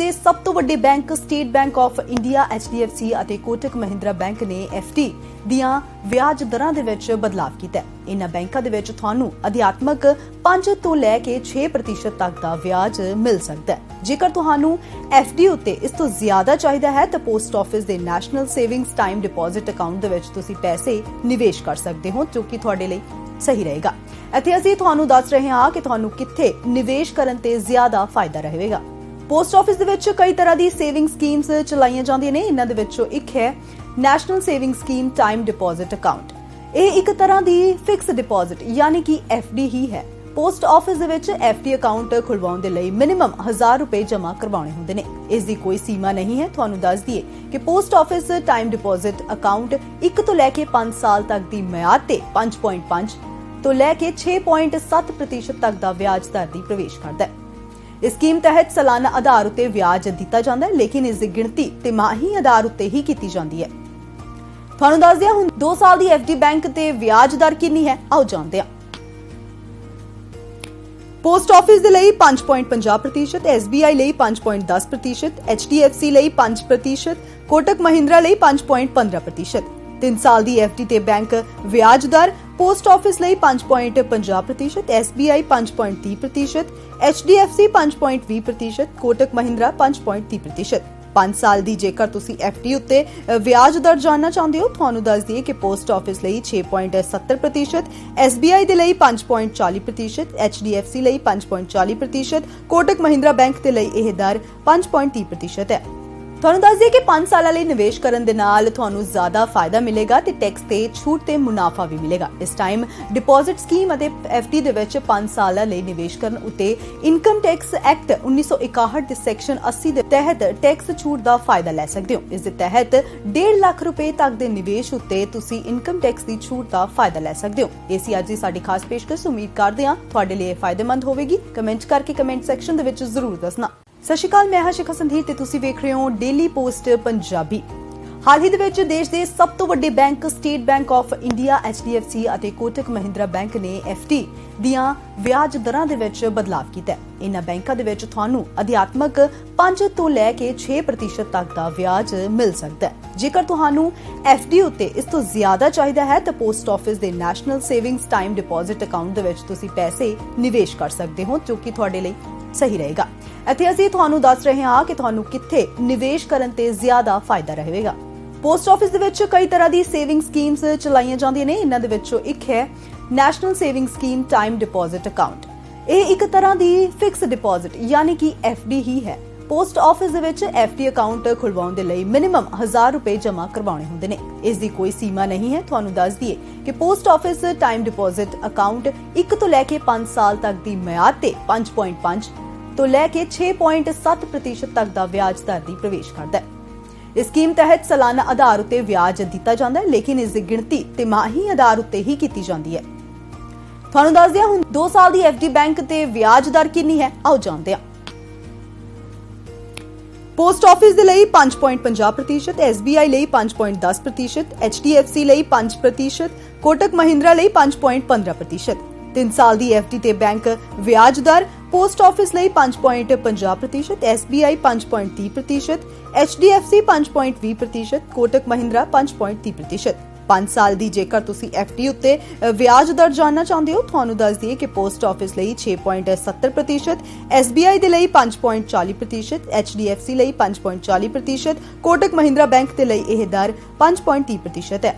ਦੇ ਸਭ ਤੋਂ ਵੱਡੇ bank state bank of India HDFC ਅਤੇ ਕੋਟਕ ਮਹਿੰਦਰਾ ਬੈਂਕ ਨੇ FD ਦੀਆਂ ਵਿਆਜ ਦਰਾਂ ਦੇ ਵਿੱਚ ਬਦਲਾਅ ਕੀਤਾ ਹੈ। ਇਨ੍ਹਾਂ ਬੈਂਕਾਂ ਦੇ ਵਿੱਚ ਤੁਹਾਨੂੰ ਅਧਿਆਤਮਕ 5 ਤੋਂ ਲੈ ਕੇ 6% ਤੱਕ ਦਾ ਵਿਆਜ ਮਿਲ ਸਕਦਾ ਹੈ। ਜੇਕਰ ਤੁਹਾਨੂੰ FD ਉੱਤੇ ਇਸ ਤੋਂ ਜ਼ਿਆਦਾ ਚਾਹੀਦਾ ਹੈ ਤਾਂ ਪੋਸਟ ਆਫਿਸ ਦੇ national savings time deposit account ਦੇ ਵਿੱਚ ਤੁਸੀਂ ਪੈਸੇ ਨਿਵੇਸ਼ ਕਰ ਸਕਦੇ ਹੋ, ਜੋ ਕਿ ਤੁਹਾਡੇ ਲਈ ਸਹੀ ਰਹੇਗਾ। ਇੱਥੇ ਅਸੀਂ ਤੁਹਾਨੂੰ ਦੱਸ ਰਹੇ ਹਾਂ ਕਿ ਤੁਹਾਨੂੰ ਕਿੱਥੇ ਨਿਵੇਸ਼ ਕਰਨ ਤੇ ਜ਼ਿਆਦਾ ਫਾਇਦਾ ਰਹੇਗਾ। ਪੋਸਟ ਆਫਿਸ ਦੇ ਵਿੱਚ ਕਈ ਤਰ੍ਹਾਂ ਦੀ ਸੇਵਿੰਗ ਸਕੀਮਸ ਚਲਾਈਆਂ ਜਾਂਦੀਆਂ ਨੇ। ਇਹਨਾਂ ਦੇ ਵਿੱਚੋਂ ਇੱਕ ਹੈ national saving scheme time deposit account. ਇਹ ਇੱਕ ਤਰ੍ਹਾਂ ਦੀ ਫਿਕਸ ਡਿਪੋਜ਼ਿਟ ਯਾਨੀ ਕਿ FD ਹੀ ਹੈ। ਪੋਸਟ ਆਫਿਸ ਦੇ ਵਿੱਚ FD ਅਕਾਊਂਟ ਖੁਲਵਾਉਣ ਦੇ ਲਈ ਮਿਨੀਮਮ 1000 ਰੁਪਏ ਜਮ੍ਹਾਂ ਕਰਵਾਉਣੇ ਹੁੰਦੇ ਨੇ। ਇਸ ਦੀ ਕੋਈ ਸੀਮਾ ਨਹੀਂ ਹੈ। ਤੁਹਾਨੂੰ ਦੱਸ ਦਈਏ ਕਿ post office time deposit account 1 ਤੋਂ ਲੈ ਕੇ 5 ਸਾਲ ਤੱਕ ਦੀ ਮਿਆਦ ਤੇ 5.5 ਤੋਂ ਲੈ ਕੇ 6.7% ਤੱਕ ਦਾ ਵਿਆਜ ਦਰ ਦੀ ਪ੍ਰਵੇਸ਼ ਕਰਦਾ ਹੈ। ਇਸ ਸਕੀਮ ਤਹਿਤ ਸਾਲਾਨਾ ਆਧਾਰ ਉੱਤੇ ਵਿਆਜ ਦਿੱਤਾ ਜਾਂਦਾ ਹੈ, ਲੇਕਿਨ ਇਸ ਦੀ ਗਿਣਤੀ ਤਿਮਾਹੀ ਆਧਾਰ ਉੱਤੇ ਹੀ ਕੀਤੀ ਜਾਂਦੀ ਹੈ। ਤੁਹਾਨੂੰ ਦੱਸ ਦਿਆਂ ਹੁਣ 2 ਸਾਲ ਦੀ FD ਬੈਂਕ ਤੇ ਵਿਆਜ ਦਰ ਕਿੰਨੀ ਹੈ, ਆਓ ਜਾਣਦੇ ਹਾਂ। ਪੋਸਟ ਆਫਿਸ ਦੇ ਲਈ 5.50%, SBI ਲਈ 5.10%, HDFC ਲਈ 5%, ਕੋਟਕ ਮਹਿੰਦਰਾ ਲਈ 5.15%। 3 ਸਾਲ ਦੀ FD ਤੇ ਬੈਂਕ ਵਿਆਜ ਦਰ ਪੋਸਟ ਆਫਿਸ ਲਈ 5.50%, SBI 5.30%, HDFC 5.20%, ਕੋਟਕ ਮਹਿੰਦਰਾ 5.30%। 5 ਸਾਲ ਦੀ ਜੇਕਰ ਤੁਸੀਂ FD ਉੱਤੇ ਵਿਆਜ ਦਰ ਜਾਣਨਾ ਚਾਹੁੰਦੇ ਹੋ, ਤੁਹਾਨੂੰ ਦੱਸ ਦਈਏ ਕਿ ਪੋਸਟ ਆਫਿਸ ਲਈ 6.70%, SBI ਦੇ ਲਈ 5.40%, HDFC ਲਈ 5.40%, ਕੋਟਕ ਮਹਿੰਦਰਾ ਬੈਂਕ ਦੇ ਲਈ ਇਹ ਦਰ 5.30% ਹੈ। ਤੁਹਾਨੂੰ ਦੱਸ ਦਈਏ ਕਿ 5 ਸਾਲਾਂ ਲਈ ਨਿਵੇਸ਼ ਕਰਨ ਦੇ ਨਾਲ ਤੁਹਾਨੂੰ ਜ਼ਿਆਦਾ ਫਾਇਦਾ ਮਿਲੇਗਾ ਤੇ ਟੈਕਸ ਤੇ ਛੂਟ ਤੇ ਮੁਨਾਫਾ ਵੀ ਮਿਲੇਗਾ। ਇਸ ਟਾਈਮ ਡਿਪੋਜ਼ਿਟ ਸਕੀਮ ਅਤੇ FD ਦੇ ਵਿੱਚ 5 ਸਾਲਾਂ ਲਈ ਨਿਵੇਸ਼ ਕਰਨ ਉੱਤੇ ਇਨਕਮ ਟੈਕਸ ਐਕਟ 1961 ਦੇ ਸੈਕਸ਼ਨ 80 ਦੇ ਤਹਿਤ ਟੈਕਸ ਛੂਟ ਦਾ ਫਾਇਦਾ ਲੈ ਸਕਦੇ ਹੋ। ਇਸ ਦੇ ਤਹਿਤ 1.5 ਲੱਖ ਰੁਪਏ ਤੱਕ ਦੇ ਨਿਵੇਸ਼ ਉੱਤੇ ਤੁਸੀਂ ਇਨਕਮ ਟੈਕਸ ਦੀ ਛੂਟ ਦਾ ਫਾਇਦਾ ਲੈ ਸਕਦੇ ਹੋ। ਇਹ ਸੀ ਅੱਜ ਦੀ ਸਾਡੀ ਖਾਸ ਪੇਸ਼ਕਸ਼। ਉਮੀਦ ਕਰਦੇ ਹਾਂ ਤੁਹਾਡੇ ਲਈ ਇਹ ਫਾਇਦੇਮੰਦ ਹੋਵੇਗੀ। ਕਮੈਂਟ ਕਰਕੇ ਕਮੈਂਟ ਸੈਕਸ਼ਨ ਦੇ ਵਿੱਚ ਜ਼ਰੂਰ ਦੱਸਣਾ। ਸਤਿ ਸ਼੍ਰੀ ਅਕਾਲ, ਮੈਂ ਹਾਂ ਸ਼ਿਖਾ ਸੰਧੀਰ ਤੇ ਤੁਸੀਂ ਵੇਖ ਰਹੇ ਹੋ ਡੇਲੀ ਪੋਸਟ ਪੰਜਾਬੀ। ਹਾਲ ਹੀ ਦੇ ਵਿੱਚ ਦੇਸ਼ ਦੇ ਸਭ ਤੋਂ ਵੱਡੇ bank state bank of India HDFC ਅਤੇ ਕੋਟਕ ਮਹਿੰਦਰਾ ਬੈਂਕ ਨੇ FD ਦੀਆਂ ਵਿਆਜ ਦਰਾਂ ਦੇ ਵਿੱਚ ਬਦਲਾਅ ਕੀਤਾ ਹੈ। ਇਨ੍ਹਾਂ ਬੈਂਕਾਂ ਦੇ ਵਿੱਚ ਤੁਹਾਨੂੰ ਅਧਿਆਤਮਕ 5 ਤੋਂ ਲੈ ਕੇ 6% ਤੱਕ ਦਾ ਵਿਆਜ ਮਿਲ ਸਕਦਾ ਹੈ। ਜੇਕਰ ਤੁਹਾਨੂੰ FD ਉੱਤੇ ਇਸ ਤੋਂ ਜ਼ਿਆਦਾ ਚਾਹੀਦਾ ਹੈ ਤਾਂ ਪੋਸਟ ਆਫਿਸ ਦੇ national savings time deposit account ਦੇ ਵਿੱਚ ਤੁਸੀਂ ਪੈਸੇ ਨਿਵੇਸ਼ ਕਰ ਸਕਦੇ ਹੋ, ਜੋ ਕਿ ਤੁਹਾਡੇ ਲਈ ਸਹੀ ਰਹੇਗਾ। ਇੱਥੇ ਅਸੀਂ ਤੁਹਾਨੂੰ ਦੱਸ ਰਹੇ ਹਾਂ ਕਿ ਤੁਹਾਨੂੰ ਕਿੱਥੇ ਨਿਵੇਸ਼ ਕਰਨ ਤੇ ਜ਼ਿਆਦਾ ਫਾਇਦਾ ਰਹੇਗਾ। ਪੋਸਟ ਆਫਿਸ ਦੇ ਵਿੱਚ ਕਈ ਤਰ੍ਹਾਂ ਦੀ ਸੇਵਿੰਗ ਸਕੀਮਸ ਚਲਾਈਆਂ ਜਾਂਦੀਆਂ ਨੇ। ਇਹਨਾਂ ਦੇ ਵਿੱਚੋਂ ਇੱਕ ਹੈ national saving scheme time deposit account. ਇਹ ਇੱਕ ਤਰ੍ਹਾਂ ਦੀ ਫਿਕਸ ਡਿਪੋਜ਼ਿਟ ਯਾਨੀ ਕਿ FD ਹੀ ਹੈ। ਪੋਸਟ ਆਫਿਸ ਦੇ ਵਿੱਚ FD ਅਕਾਊਂਟ ਖੁਲਵਾਉਣ ਦੇ ਲਈ ਮਿਨੀਮਮ 1000 ਰੁਪਏ ਜਮ੍ਹਾਂ ਕਰਵਾਉਣੇ ਹੁੰਦੇ ਨੇ। ਇਸ ਦੀ ਕੋਈ ਸੀਮਾ ਨਹੀਂ ਹੈ। ਤੁਹਾਨੂੰ ਦੱਸ ਦਈਏ ਕਿ post office time deposit account 1 ਤੋਂ ਲੈ ਕੇ 5 ਸਾਲ ਤੱਕ ਦੀ ਮਿਆਦ ਤੇ 5.5 ਤੋਂ ਲੈ ਕੇ 6.7% ਤੱਕ ਦਾ ਵਿਆਜ ਦਰ ਦੀ ਪ੍ਰਵੇਸ਼ ਕਰਦਾ ਹੈ। ਇਸ ਸਕੀਮ ਤਹਿਤ ਸਾਲਾਨਾ ਆਧਾਰ ਉੱਤੇ ਵਿਆਜ ਦਿੱਤਾ ਜਾਂਦਾ ਹੈ, ਲੇਕਿਨ ਇਸ ਦੀ ਗਿਣਤੀ ਤਿਮਾਹੀ ਆਧਾਰ ਉੱਤੇ ਹੀ ਕੀਤੀ ਜਾਂਦੀ ਹੈ। ਤੁਹਾਨੂੰ ਦੱਸ ਦਿਆਂ ਹੁਣ 2 ਸਾਲ ਦੀ FD ਬੈਂਕ ਤੇ ਵਿਆਜ ਦਰ ਕਿੰਨੀ ਹੈ, ਆਓ ਜਾਣਦੇ ਹਾਂ। ਪੋਸਟ ਆਫਿਸ ਦੇ ਲਈ 5.50%, SBI ਲਈ 5.10%, HDFC ਲਈ 5%, ਕੋਟਕ ਮਹਿੰਦਰਾ ਲਈ 5.15%। 3 ਸਾਲ ਦੀ FD ਤੇ ਬੈਂਕ ਵਿਆਜ ਦਰ ਪੋਸਟ ਆਫਿਸ ਲਈ 5.50%, SBI 5.30%, HDFC 5.20%, ਕੋਟਕ ਮਹਿੰਦਰਾ 5.30%। 5 ਸਾਲ ਦੀ ਜੇਕਰ ਤੁਸੀਂ FD ਉੱਤੇ ਵਿਆਜ ਦਰ ਜਾਣਨਾ ਚਾਹੁੰਦੇ ਹੋ, ਤੁਹਾਨੂੰ ਦੱਸ ਦਈਏ ਕਿ ਪੋਸਟ ਆਫਿਸ ਲਈ 6.70%, SBI ਦੇ ਲਈ 5.40%, HDFC ਲਈ 5.40%, ਕੋਟਕ ਮਹਿੰਦਰਾ ਬੈਂਕ ਦੇ ਲਈ ਇਹ ਦਰ 5.30% ਹੈ।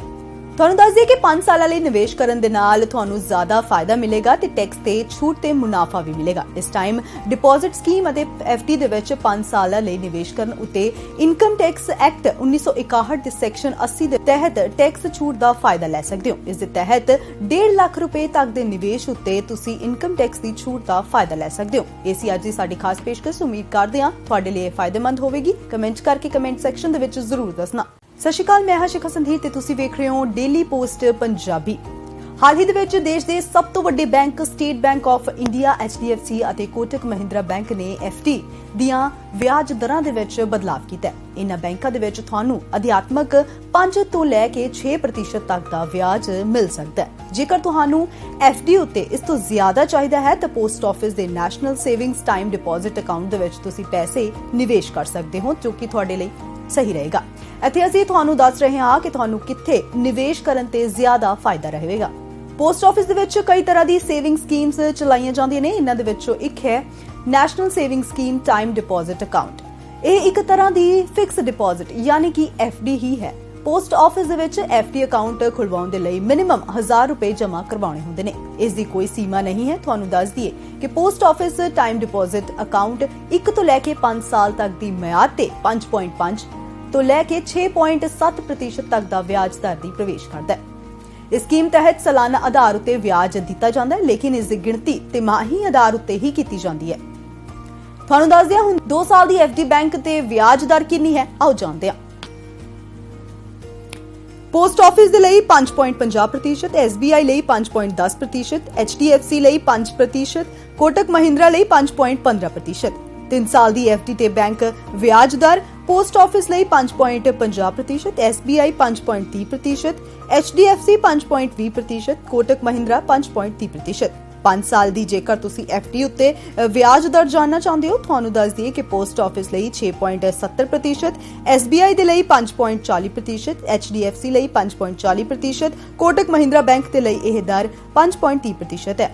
ਤੁਹਾਨੂੰ ਦੱਸ ਦਈਏ ਕਿ 5 ਸਾਲਾਂ ਲਈ ਨਿਵੇਸ਼ ਕਰਨ ਦੇ ਨਾਲ ਤੁਹਾਨੂੰ ਜ਼ਿਆਦਾ ਫਾਇਦਾ ਮਿਲੇਗਾ ਤੇ ਟੈਕਸ ਤੇ ਛੂਟ ਤੇ ਮੁਨਾਫਾ ਵੀ ਮਿਲੇਗਾ। ਇਸ ਟਾਈਮ ਡਿਪੋਜ਼ਿਟ ਸਕੀਮ ਅਤੇ FD ਦੇ ਵਿੱਚ 5 ਸਾਲਾਂ ਲਈ ਨਿਵੇਸ਼ ਕਰਨ ਉੱਤੇ ਇਨਕਮ ਟੈਕਸ ਐਕਟ 1961 ਦੇ ਸੈਕਸ਼ਨ 80 ਦੇ ਤਹਿਤ ਟੈਕਸ ਛੂਟ ਦਾ ਫਾਇਦਾ ਲੈ ਸਕਦੇ ਹੋ। ਇਸ ਦੇ ਤਹਿਤ 1.5 ਲੱਖ ਰੁਪਏ ਤੱਕ ਦੇ ਨਿਵੇਸ਼ ਉੱਤੇ ਤੁਸੀਂ ਇਨਕਮ ਟੈਕਸ ਦੀ ਛੂਟ ਦਾ ਫਾਇਦਾ ਲੈ ਸਕਦੇ ਹੋ। ਇਹ ਸੀ ਅੱਜ ਦੀ ਸਾਡੀ ਖਾਸ ਪੇਸ਼ਕਸ਼। ਉਮੀਦ ਕਰਦੇ ਹਾਂ ਤੁਹਾਡੇ ਲਈ ਇਹ ਫਾਇਦੇਮੰਦ ਹੋਵੇਗੀ। ਕਮੈਂਟ ਕਰਕੇ ਕਮੈਂਟ ਸੈਕਸ਼ਨ ਦੇ ਵਿੱਚ ਜ਼ਰੂਰ ਦੱਸਣਾ। ਸਤਿ ਸ਼੍ਰੀ ਅਕਾਲ, ਮੈਂ ਹਾਂ ਸ਼ਿਖਾ ਸੰਧੀਰ ਤੇ ਤੁਸੀਂ ਵੇਖ ਰਹੇ ਹੋ ਡੇਲੀ ਪੋਸਟ ਪੰਜਾਬੀ। ਹਾਲ ਹੀ ਦੇ ਵਿੱਚ ਦੇਸ਼ ਦੇ ਸਭ ਤੋਂ ਵੱਡੇ bank state bank of India HDFC ਅਤੇ ਕੋਟਕ ਮਹਿੰਦਰਾ ਬੈਂਕ ਨੇ FD ਦੀਆਂ ਵਿਆਜ ਦਰਾਂ ਦੇ ਵਿੱਚ ਬਦਲਾਅ ਕੀਤਾ ਹੈ। ਇਨ੍ਹਾਂ ਬੈਂਕਾਂ ਦੇ ਵਿੱਚ ਤੁਹਾਨੂੰ ਅਧਿਆਤਮਕ 5 ਤੋਂ ਲੈ ਕੇ 6% ਤੱਕ ਦਾ ਵਿਆਜ ਮਿਲ ਸਕਦਾ ਹੈ। ਜੇਕਰ ਤੁਹਾਨੂੰ FD ਉੱਤੇ ਇਸ ਤੋਂ ਜ਼ਿਆਦਾ ਚਾਹੀਦਾ ਹੈ ਤਾਂ ਪੋਸਟ ਆਫਿਸ ਦੇ national savings time deposit account ਦੇ ਵਿੱਚ ਤੁਸੀਂ ਪੈਸੇ ਨਿਵੇਸ਼ ਕਰ ਸਕਦੇ ਹੋ, ਜੋ ਕਿ ਤੁਹਾਡੇ ਲਈ ਸਹੀ ਰਹੇਗਾ। ਇੱਥੇ ਅਸੀਂ ਤੁਹਾਨੂੰ ਦੱਸ ਰਹੇ ਹਾਂ ਕਿ ਤੁਹਾਨੂੰ ਕਿੱਥੇ ਨਿਵੇਸ਼ ਕਰਨ ਤੇ ਜ਼ਿਆਦਾ ਫਾਇਦਾ ਰਹੇਗਾ। ਪੋਸਟ ਆਫਿਸ ਦੇ ਵਿੱਚ ਕਈ ਤਰ੍ਹਾਂ ਦੀ ਸੇਵਿੰਗ ਸਕੀਮਸ ਚਲਾਈਆਂ ਜਾਂਦੀਆਂ ਨੇ। ਇਹਨਾਂ ਦੇ ਵਿੱਚੋਂ ਇੱਕ ਹੈ national saving scheme time deposit account. ਇਹ ਇੱਕ ਤਰ੍ਹਾਂ ਦੀ ਫਿਕਸ ਡਿਪੋਜ਼ਿਟ ਯਾਨੀ ਕਿ FD ਹੀ ਹੈ। ਪੋਸਟ ਆਫਿਸ ਦੇ ਵਿੱਚ FD ਅਕਾਊਂਟ ਖੁਲਵਾਉਣ ਦੇ ਲਈ ਮਿਨੀਮਮ 1000 ਰੁਪਏ ਜਮ੍ਹਾਂ ਕਰਵਾਉਣੇ ਹੁੰਦੇ ਨੇ। ਇਸ ਦੀ ਕੋਈ ਸੀਮਾ ਨਹੀਂ ਹੈ। ਤੁਹਾਨੂੰ ਦੱਸ ਦਈਏ ਕਿ post office time deposit account 1 ਤੋਂ ਲੈ ਕੇ 5 ਸਾਲ ਤੱਕ ਦੀ ਮਿਆਦ ਤੇ 5.5 ਤੋਂ ਲੈ ਕੇ 6.7% ਤੱਕ ਦਾ ਵਿਆਜ ਦਰ ਦੀ ਪ੍ਰਵੇਸ਼ ਕਰਦਾ ਹੈ। ਇਸ ਸਕੀਮ ਤਹਿਤ ਸਾਲਾਨਾ ਆਧਾਰ ਉੱਤੇ ਵਿਆਜ ਦਿੱਤਾ ਜਾਂਦਾ ਹੈ, ਲੇਕਿਨ ਇਸ ਦੀ ਗਿਣਤੀ ਤਿਮਾਹੀ ਆਧਾਰ ਉੱਤੇ ਹੀ ਕੀਤੀ ਜਾਂਦੀ ਹੈ। ਤੁਹਾਨੂੰ ਦੱਸ ਦਿਆਂ ਹੁਣ 2 ਸਾਲ ਦੀ FD ਬੈਂਕ ਤੇ ਵਿਆਜ ਦਰ ਕਿੰਨੀ ਹੈ, ਆਓ ਜਾਣਦੇ ਹਾਂ। ਪੋਸਟ ਆਫਿਸ ਦੇ ਲਈ 5.50%, SBI ਲਈ 5.10%, HDFC ਲਈ 5%, ਕੋਟਕ ਮਹਿੰਦਰਾ ਲਈ 5.15%। 3 ਸਾਲ ਦੀ FD ਤੇ ਬੈਂਕ ਵਿਆਜ ਦਰ ਪੋਸਟ ਆਫਿਸ ਲਈ 5.50%, SBI 5.30%, HDFC 5.20%, ਕੋਟਕ ਮਹਿੰਦਰਾ 5.30%। 5 ਸਾਲ ਦੀ ਜੇਕਰ ਤੁਸੀਂ FD ਉੱਤੇ ਵਿਆਜ ਦਰ ਜਾਣਨਾ ਚਾਹੁੰਦੇ ਹੋ, ਤੁਹਾਨੂੰ ਦੱਸ ਦਈਏ ਕਿ ਪੋਸਟ ਆਫਿਸ ਲਈ 6.70%, SBI ਦੇ ਲਈ 5.40%, HDFC ਲਈ 5.40%, ਕੋਟਕ ਮਹਿੰਦਰਾ ਬੈਂਕ ਦੇ ਲਈ ਇਹ ਦਰ 5.30% ਹੈ।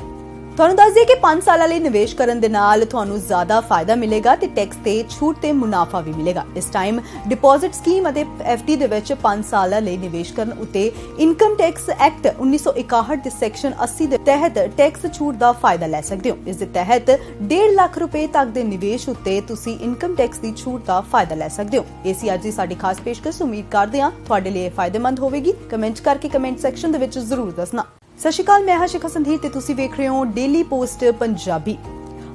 ਤੁਹਾਨੂੰ ਦੱਸ ਦਈਏ ਕਿ 5 ਸਾਲਾਂ ਲਈ ਨਿਵੇਸ਼ ਕਰਨ ਦੇ ਨਾਲ ਤੁਹਾਨੂੰ ਜ਼ਿਆਦਾ ਫਾਇਦਾ ਮਿਲੇਗਾ ਤੇ ਟੈਕਸ ਤੇ ਛੂਟ ਤੇ ਮੁਨਾਫਾ ਵੀ ਮਿਲੇਗਾ। ਇਸ ਟਾਈਮ ਡਿਪੋਜ਼ਿਟ ਸਕੀਮ ਅਤੇ FD ਦੇ ਵਿੱਚ 5 ਸਾਲਾਂ ਲਈ ਨਿਵੇਸ਼ ਕਰਨ ਉਤੇ ਇਨਕਮ ਟੈਕਸ ਐਕਟ 1961 ਦੇ ਸੈਕਸ਼ਨ 80 ਦੇ ਤਹਿਤ ਟੈਕਸ ਛੂਟ ਦਾ ਫਾਇਦਾ ਲੈ ਸਕਦੇ ਹੋ। ਇਸ ਦੇ ਤਹਿਤ 1.5 ਲੱਖ ਰੁਪਏ ਤੱਕ ਦੇ ਨਿਵੇਸ਼ ਉਤੇ ਤੁਸੀਂ ਇਨਕਮ ਟੈਕਸ ਦੀ ਛੂਟ ਦਾ ਫਾਇਦਾ ਲੈ ਸਕਦੇ ਹੋ। ਇਹ ਸੀ ਅੱਜ ਦੀ ਸਾਡੀ ਖਾਸ ਪੇਸ਼ਕਸ਼। ਉਮੀਦ ਕਰਦੇ ਹਾਂ ਤੁਹਾਡੇ ਲਈ ਇਹ ਫਾਇਦੇਮੰਦ ਹੋਵੇਗੀ। ਕਮੈਂਟ ਕਰਕੇ ਕਮੈਂਟ ਸੈਕਸ਼ਨ ਦੇ ਵਿੱਚ ਜ਼ਰੂਰ ਦੱਸਣਾ। ਸਤਿ ਸ਼੍ਰੀ ਅਕਾਲ, ਮੈਂ ਹਾਂ ਸ਼ਿਖਾ ਸੰਧੀਰ ਤੇ ਤੁਸੀਂ ਵੇਖ ਰਹੇ ਹੋ ਡੇਲੀ ਪੋਸਟ ਪੰਜਾਬੀ।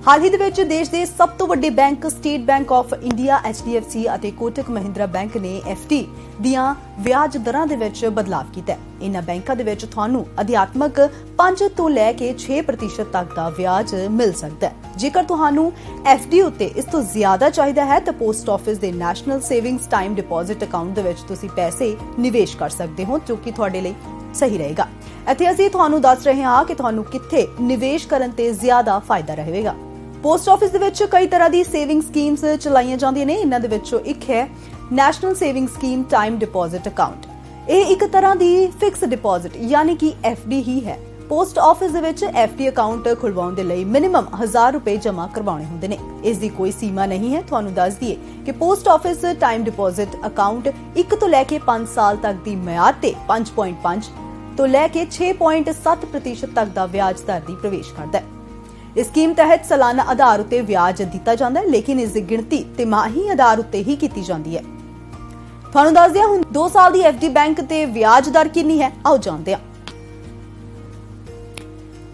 ਹਾਲ ਹੀ ਦੇ ਵਿੱਚ ਦੇਸ਼ ਦੇ ਸਭ ਤੋਂ ਵੱਡੇ bank state bank of India HDFC ਅਤੇ ਕੋਟਕ ਮਹਿੰਦਰਾ ਬੈਂਕ ਨੇ FD ਦੀਆਂ ਵਿਆਜ ਦਰਾਂ ਦੇ ਵਿੱਚ ਬਦਲਾਅ ਕੀਤਾ ਹੈ। ਇਨ੍ਹਾਂ ਬੈਂਕਾਂ ਦੇ ਵਿੱਚ ਤੁਹਾਨੂੰ ਅਧਿਆਤਮਕ 5 ਤੋਂ ਲੈ ਕੇ 6% ਤੱਕ ਦਾ ਵਿਆਜ ਮਿਲ ਸਕਦਾ ਹੈ। ਜੇਕਰ ਤੁਹਾਨੂੰ FD ਉੱਤੇ ਇਸ ਤੋਂ ਜ਼ਿਆਦਾ ਚਾਹੀਦਾ ਹੈ ਤਾਂ ਪੋਸਟ ਆਫਿਸ ਦੇ national savings time deposit account ਦੇ ਵਿੱਚ ਤੁਸੀਂ ਪੈਸੇ ਨਿਵੇਸ਼ ਕਰ ਸਕਦੇ ਹੋ, ਜੋ ਕਿ ਤੁਹਾਡੇ ਲਈ ਸਹੀ ਰਹੇਗਾ। ਇੱਥੇ ਅਸੀਂ ਤੁਹਾਨੂੰ ਦੱਸ ਰਹੇ ਹਾਂ ਕਿ ਤੁਹਾਨੂੰ ਕਿੱਥੇ ਨਿਵੇਸ਼ ਕਰਨ ਤੇ ਜ਼ਿਆਦਾ ਫਾਇਦਾ ਰਹੇਗਾ। ਪੋਸਟ ਆਫਿਸ ਦੇ ਵਿੱਚ ਕਈ ਤਰ੍ਹਾਂ ਦੀ ਸੇਵਿੰਗ ਸਕੀਮਸ ਚਲਾਈਆਂ ਜਾਂਦੀਆਂ ਨੇ। ਇਹਨਾਂ ਦੇ ਵਿੱਚੋਂ ਇੱਕ ਹੈ national saving scheme time deposit account. ਇਹ ਇੱਕ ਤਰ੍ਹਾਂ ਦੀ ਫਿਕਸ ਡਿਪੋਜ਼ਿਟ ਯਾਨੀ ਕਿ FD ਹੀ ਹੈ। ਪੋਸਟ ਆਫਿਸ ਦੇ ਵਿੱਚ FD ਅਕਾਊਂਟ ਖੁਲਵਾਉਣ ਦੇ ਲਈ ਮਿਨੀਮਮ 1000 ਰੁਪਏ ਜਮ੍ਹਾਂ ਕਰਵਾਉਣੇ ਹੁੰਦੇ ਨੇ। ਇਸ ਦੀ ਕੋਈ ਸੀਮਾ ਨਹੀਂ ਹੈ। ਤੁਹਾਨੂੰ ਦੱਸ ਦਈਏ ਕਿ post office time deposit account 1 ਤੋਂ ਲੈ ਕੇ 5 ਸਾਲ ਤੱਕ ਦੀ ਮਿਆਦ ਤੇ 5.5 ਤੋਂ ਲੈ ਕੇ 6.7% ਤੱਕ ਦਾ ਵਿਆਜ ਦਰ ਦੀ ਪ੍ਰਵੇਸ਼ ਕਰਦਾ ਹੈ। ਇਸ ਸਕੀਮ ਤਹਿਤ ਸਾਲਾਨਾ ਆਧਾਰ ਉੱਤੇ ਵਿਆਜ ਦਿੱਤਾ ਜਾਂਦਾ ਹੈ, ਲੇਕਿਨ ਇਸ ਦੀ ਗਿਣਤੀ ਤਿਮਾਹੀ ਆਧਾਰ ਉੱਤੇ ਹੀ ਕੀਤੀ ਜਾਂਦੀ ਹੈ। ਤੁਹਾਨੂੰ ਦੱਸ ਦਿਆਂ ਹੁਣ 2 ਸਾਲ ਦੀ FD ਬੈਂਕ ਤੇ ਵਿਆਜ ਦਰ ਕਿੰਨੀ ਹੈ, ਆਓ ਜਾਣਦੇ ਹਾਂ।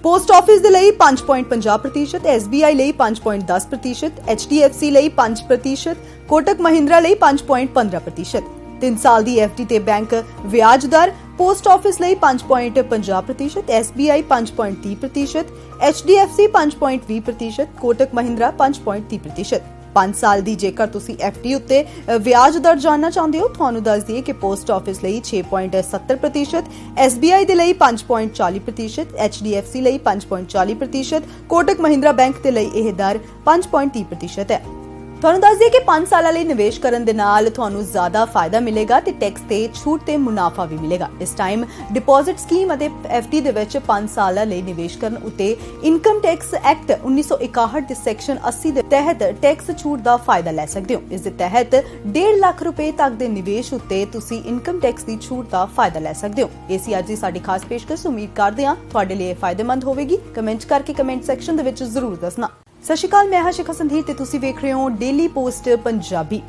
ਪੋਸਟ ਆਫਿਸ ਦੇ ਲਈ 5.50%, SBI ਲਈ 5.10%, HDFC ਲਈ 5%, ਕੋਟਕ ਮਹਿੰਦਰਾ ਲਈ 5.15%। 3 ਸਾਲ ਦੀ FD ਤੇ ਬੈਂਕ ਵਿਆਜ ਦਰ ਪੋਸਟ ਆਫਿਸ ਲਈ 5.50%, SBI 5.30%, HDFC 5.20%, ਕੋਟਕ ਮਹਿੰਦਰਾ 5.30%। 5 ਸਾਲ ਦੀ ਜੇਕਰ ਤੁਸੀਂ FD ਉੱਤੇ ਵਿਆਜ ਦਰ ਜਾਣਨਾ ਚਾਹੁੰਦੇ ਹੋ, ਤੁਹਾਨੂੰ ਦੱਸ ਦਈਏ ਕਿ ਪੋਸਟ ਆਫਿਸ ਲਈ 6.70%, SBI ਦੇ ਲਈ 5.40%, HDFC ਲਈ 5.40%, ਕੋਟਕ ਮਹਿੰਦਰਾ ਬੈਂਕ ਦੇ ਲਈ ਇਹ ਦਰ 5.30% ਹੈ। ਤੁਹਾਨੂੰ ਦੱਸ ਦਈਏ ਕਿ 5 ਸਾਲਾਂ ਲਈ ਨਿਵੇਸ਼ ਕਰਨ ਦੇ ਨਾਲ ਤੁਹਾਨੂੰ ਜ਼ਿਆਦਾ ਫਾਇਦਾ ਮਿਲੇਗਾ ਤੇ ਟੈਕਸ ਤੇ ਛੂਟ ਤੇ ਮੁਨਾਫਾ ਵੀ ਮਿਲੇਗਾ। ਇਸ ਟਾਈਮ ਡਿਪੋਜ਼ਿਟ ਸਕੀਮ ਅਤੇ FD ਦੇ ਵਿੱਚ 5 ਸਾਲਾਂ ਲਈ ਨਿਵੇਸ਼ ਕਰਨ ਉਤੇ ਇਨਕਮ ਟੈਕਸ ਐਕਟ 1961 ਦੇ ਸੈਕਸ਼ਨ 80 ਦੇ ਤਹਿਤ ਟੈਕਸ ਛੂਟ ਦਾ ਫਾਇਦਾ ਲੈ ਸਕਦੇ ਹੋ। ਇਸ ਦੇ ਤਹਿਤ 1.5 ਲੱਖ ਰੁਪਏ ਤੱਕ ਦੇ ਨਿਵੇਸ਼ ਉਤੇ ਤੁਸੀਂ ਇਨਕਮ ਟੈਕਸ ਦੀ ਛੂਟ ਦਾ ਫਾਇਦਾ ਲੈ ਸਕਦੇ ਹੋ। ਇਹ ਸੀ ਅੱਜ ਦੀ ਸਾਡੀ ਖਾਸ ਪੇਸ਼ਕਸ਼। ਉਮੀਦ ਕਰਦੇ ਹਾਂ ਤੁਹਾਡੇ ਲਈ ਇਹ ਫਾਇਦੇਮੰਦ ਹੋਵੇਗੀ। ਕਮੈਂਟ ਕਰਕੇ ਕਮੈਂਟ ਸੈਕਸ਼ਨ ਦੇ ਵਿੱਚ ਜ਼ਰੂਰ ਦੱਸਣਾ। ਸਤਿ ਸ਼੍ਰੀ ਅਕਾਲ, ਮੈਂ ਹਾਂ ਸ਼ਿਖਾ ਸੰਧੀਰ ਤੇ ਤੁਸੀਂ ਵੇਖ ਰਹੇ ਹੋ ਡੇਲੀ ਪੋਸਟ ਪੰਜਾਬੀ।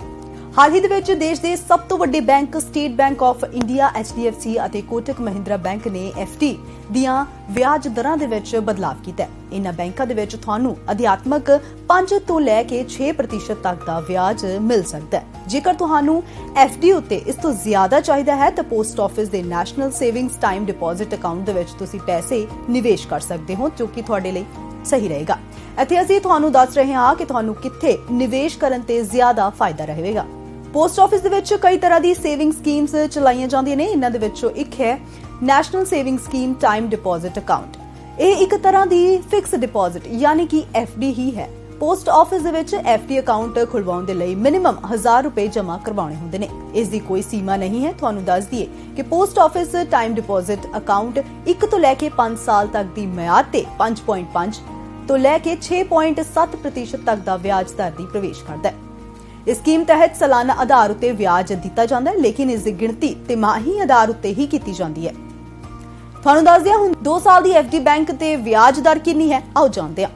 ਹਾਲ ਹੀ ਦੇ ਵਿੱਚ ਦੇਸ਼ ਦੇ ਸਭ ਤੋਂ ਵੱਡੇ bank state bank of India, HDFC ਅਤੇ ਕੋਟਕ ਮਹਿੰਦਰਾ ਬੈਂਕ ਨੇ FD ਦੀਆਂ ਵਿਆਜ ਦਰਾਂ ਦੇ ਵਿੱਚ ਬਦਲਾਅ ਕੀਤਾ ਹੈ। ਇਨ੍ਹਾਂ ਬੈਂਕਾਂ ਦੇ ਵਿੱਚ ਤੁਹਾਨੂੰ ਅਧਿਆਤਮਕ 5 ਤੋਂ ਲੈ ਕੇ 6% ਤੱਕ ਦਾ ਵਿਆਜ ਮਿਲ ਸਕਦਾ ਹੈ। ਜੇਕਰ ਤੁਹਾਨੂੰ FD ਉੱਤੇ ਇਸ ਤੋਂ ਜ਼ਿਆਦਾ ਚਾਹੀਦਾ ਹੈ ਤਾਂ ਪੋਸਟ ਆਫਿਸ ਦੇ national savings time deposit account ਦੇ ਵਿੱਚ ਤੁਸੀਂ ਪੈਸੇ ਨਿਵੇਸ਼ ਕਰ ਸਕਦੇ ਹੋ, ਜੋ ਕਿ ਤੁਹਾਡੇ ਲਈ ਸਹੀ ਰਹੇਗਾ। ਇੱਥੇ ਅਸੀਂ ਤੁਹਾਨੂੰ ਦੱਸ ਰਹੇ ਹਾਂ ਕਿ ਤੁਹਾਨੂੰ ਕਿੱਥੇ ਨਿਵੇਸ਼ ਕਰਨ ਤੇ ਜ਼ਿਆਦਾ ਫਾਇਦਾ ਰਹੇਗਾ। ਪੋਸਟ ਆਫਿਸ ਦੇ ਵਿੱਚ ਕਈ ਤਰ੍ਹਾਂ ਦੀ ਸੇਵਿੰਗ ਸਕੀਮਸ ਚਲਾਈਆਂ ਜਾਂਦੀਆਂ ਨੇ। ਇਹਨਾਂ ਦੇ ਵਿੱਚੋਂ ਇੱਕ ਹੈ national saving scheme time deposit account. ਇਹ ਇੱਕ ਤਰ੍ਹਾਂ ਦੀ ਫਿਕਸ ਡਿਪੋਜ਼ਿਟ ਯਾਨੀ ਕਿ FD ਹੀ ਹੈ। ਪੋਸਟ ਆਫਿਸ ਦੇ ਵਿੱਚ FD ਅਕਾਊਂਟ ਖੁਲਵਾਉਣ ਦੇ ਲਈ ਮਿਨੀਮਮ 1000 ਰੁਪਏ ਜਮ੍ਹਾਂ ਕਰਵਾਉਣੇ ਹੁੰਦੇ ਨੇ। ਇਸ ਦੀ ਕੋਈ ਸੀਮਾ ਨਹੀਂ ਹੈ। ਤੁਹਾਨੂੰ ਦੱਸ ਦਈਏ ਕਿ post office time deposit account 1 ਤੋਂ ਲੈ ਕੇ 5 ਸਾਲ ਤੱਕ ਦੀ ਮਿਆਦ ਤੇ 5.5 ਤੋਂ ਲੈ ਕੇ 6.7% ਤੱਕ ਦਾ ਵਿਆਜ ਦਰ ਦੀ ਪ੍ਰਵੇਸ਼ ਕਰਦਾ ਹੈ। ਇਸ ਸਕੀਮ ਤਹਿਤ ਸਾਲਾਨਾ ਆਧਾਰ ਉੱਤੇ ਵਿਆਜ ਦਿੱਤਾ ਜਾਂਦਾ ਹੈ, ਲੇਕਿਨ ਇਸ ਦੀ ਗਿਣਤੀ ਤਿਮਾਹੀ ਆਧਾਰ ਉੱਤੇ ਹੀ ਕੀਤੀ ਜਾਂਦੀ ਹੈ। ਤੁਹਾਨੂੰ ਦੱਸ ਦਿਆਂ ਹੁਣ 2 ਸਾਲ ਦੀ FD ਬੈਂਕ ਤੇ ਵਿਆਜ ਦਰ ਕਿੰਨੀ ਹੈ, ਆਓ ਜਾਣਦੇ ਹਾਂ।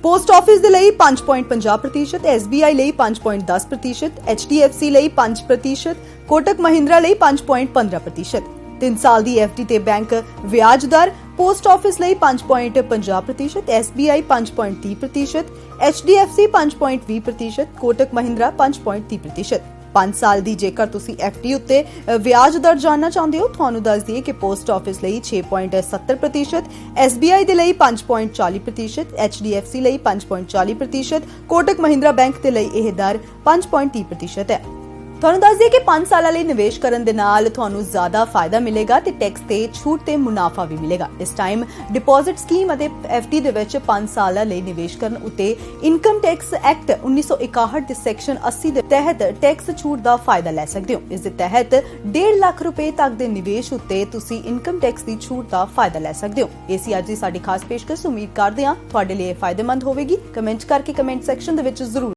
ਪੋਸਟ ਆਫਿਸ ਦੇ ਲਈ 5.50%, SBI ਲਈ 5.10%, HDFC ਲਈ 5%, ਕੋਟਕ ਮਹਿੰਦਰਾ ਲਈ 5.15%। 3 ਸਾਲ ਦੀ FD ਤੇ ਬੈਂਕ ਵਿਆਜ ਦਰ ਪੋਸਟ ਆਫਿਸ ਲਈ 5.50%, SBI 5.30%, HDFC 5.20%, ਕੋਟਕ ਮਹਿੰਦਰਾ 5.30%। 5 ਸਾਲ ਦੀ ਜੇਕਰ ਤੁਸੀਂ FD ਉੱਤੇ ਵਿਆਜ ਦਰ ਜਾਣਨਾ ਚਾਹੁੰਦੇ ਹੋ, ਤੁਹਾਨੂੰ ਦੱਸ ਦਈਏ ਕਿ ਪੋਸਟ ਆਫਿਸ ਲਈ 6.70%, SBI ਦੇ ਲਈ 5.40%, HDFC ਲਈ 5.40%, ਕੋਟਕ ਮਹਿੰਦਰਾ ਬੈਂਕ ਦੇ ਲਈ ਇਹ ਦਰ 5.30% ਹੈ। ਤੁਹਾਨੂੰ ਦੱਸ ਦਈਏ ਕਿ 5 ਸਾਲਾਂ ਲਈ ਨਿਵੇਸ਼ ਕਰਨ ਦੇ ਨਾਲ ਤੁਹਾਨੂੰ ਜ਼ਿਆਦਾ ਫਾਇਦਾ ਮਿਲੇਗਾ ਤੇ ਟੈਕਸ ਤੇ ਛੂਟ ਤੇ ਮੁਨਾਫਾ ਵੀ ਮਿਲੇਗਾ। ਇਸ ਟਾਈਮ ਡਿਪੋਜ਼ਿਟ ਸਕੀਮ ਅਤੇ FD ਦੇ ਵਿੱਚ 5 ਸਾਲਾਂ ਲਈ ਨਿਵੇਸ਼ ਕਰਨ ਉੱਤੇ ਇਨਕਮ ਟੈਕਸ ਐਕਟ 1961 ਦੇ ਸੈਕਸ਼ਨ 80 ਦੇ ਤਹਿਤ ਟੈਕਸ ਛੂਟ ਦਾ ਫਾਇਦਾ ਲੈ ਸਕਦੇ ਹੋ। ਇਸ ਦੇ ਤਹਿਤ 1.5 ਲੱਖ ਰੁਪਏ ਤੱਕ ਦੇ ਨਿਵੇਸ਼ ਉੱਤੇ ਤੁਸੀਂ ਇਨਕਮ ਟੈਕਸ ਦੀ ਛੂਟ ਦਾ ਫਾਇਦਾ ਲੈ ਸਕਦੇ ਹੋ। ਇਹ ਸੀ ਅੱਜ ਦੀ ਸਾਡੀ ਖਾਸ ਪੇਸ਼ਕਸ਼। ਉਮੀਦ ਕਰਦੇ ਹਾਂ ਤੁਹਾਡੇ ਲਈ ਇਹ ਫਾਇਦੇਮੰਦ ਹੋਵੇਗੀ। ਕਮੈਂਟ ਕਰਕੇ ਕਮੈਂਟ ਸੈਕਸ਼ਨ ਦੇ ਵਿੱਚ ਜ਼ਰੂਰ